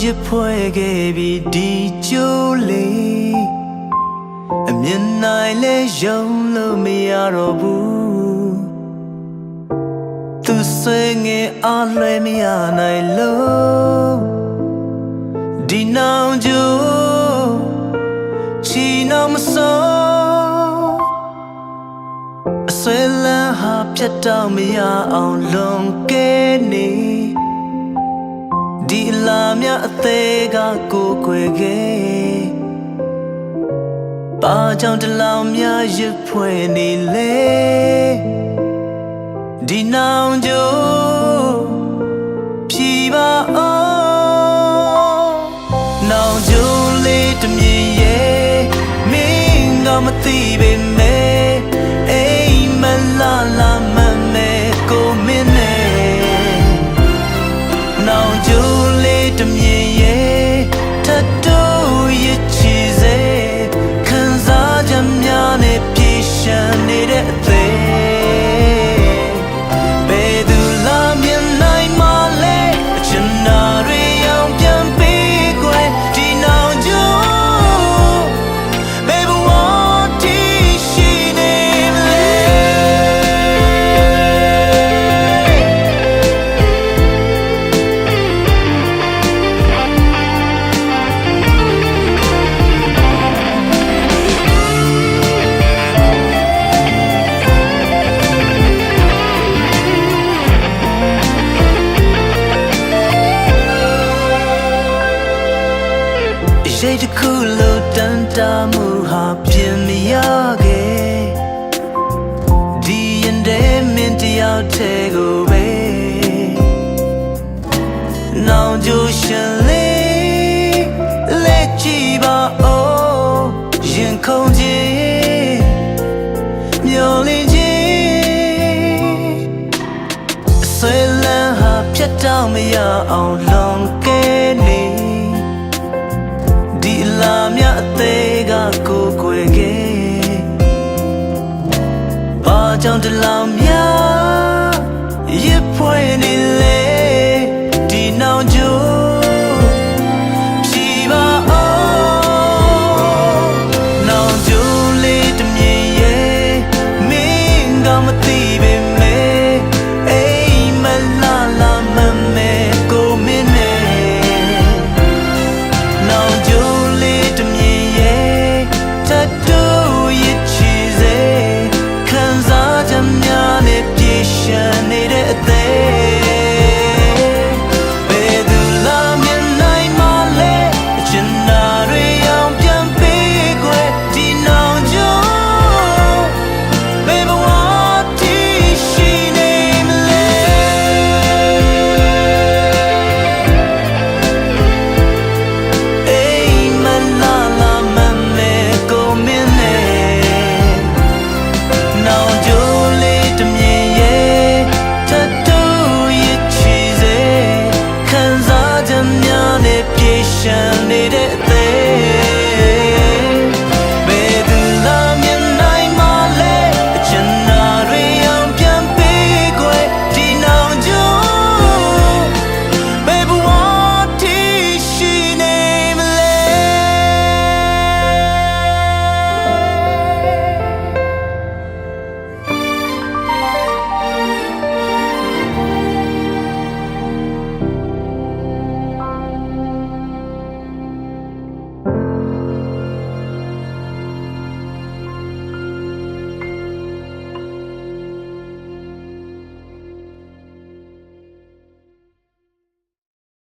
ရဖွဲ့ခဲ့ပြီးဒီကျိုးလေးအမြင်နိုင်လဲယုံလို့မရတော့ဘူးသူဆွေငယ်အားလွယ်မရနိုင်လို့ဒီနောင်ကျိုးချီနှောင်မစိုးအဆွေလန်းဟာဖြတ်တောက်မရအောင်လွန်ကဲနေဒီလာမြအသေးကကိုခွေခဲ့ဘာကြောင့်တလောင်များရဖွဲ့နေလဲဒီနောင်ကျိုးဖြီပါအောင်နောင်ကျိုးလေးတမြင်ရဲ့မင်းကမသိပေမဲ့အိမ်မလာလာမမဲကိုမင်းနဲ့နောင်ကျိုးလေးတမြင်ရဲ့ထပ်တိုးရချီစေခံစားချက်များနဲ့ပြေရှမ်းနေတဲ့အသေးဘယ်သူလာမြင်နိုင်မလဲအချင်နာတွေအောင်ပြန်ပေးခွဲဒီနောင်ကျိုးဘယ်ဘဝတီရှိနေမလဲရိတ်တစ်ခုလို့တန်တာမှုဟာပြင်မရခဲ့ဒီရင်ထဲမင်းတယောက်တည်းကိုပဲနောင်ကျိုးရှင်လေးလက်ကြည့်ပါဦးရင်ခုန်ခြင်းမျောလင်းခြင်းအဆွေလန်းဟာဖြတ်တောက်မရအောင်လွန်ကဲနေဒီလာမြအသေးကကိုခွေခဲ့ဘာကြောင့်တလောင်များရဖွဲ့နေ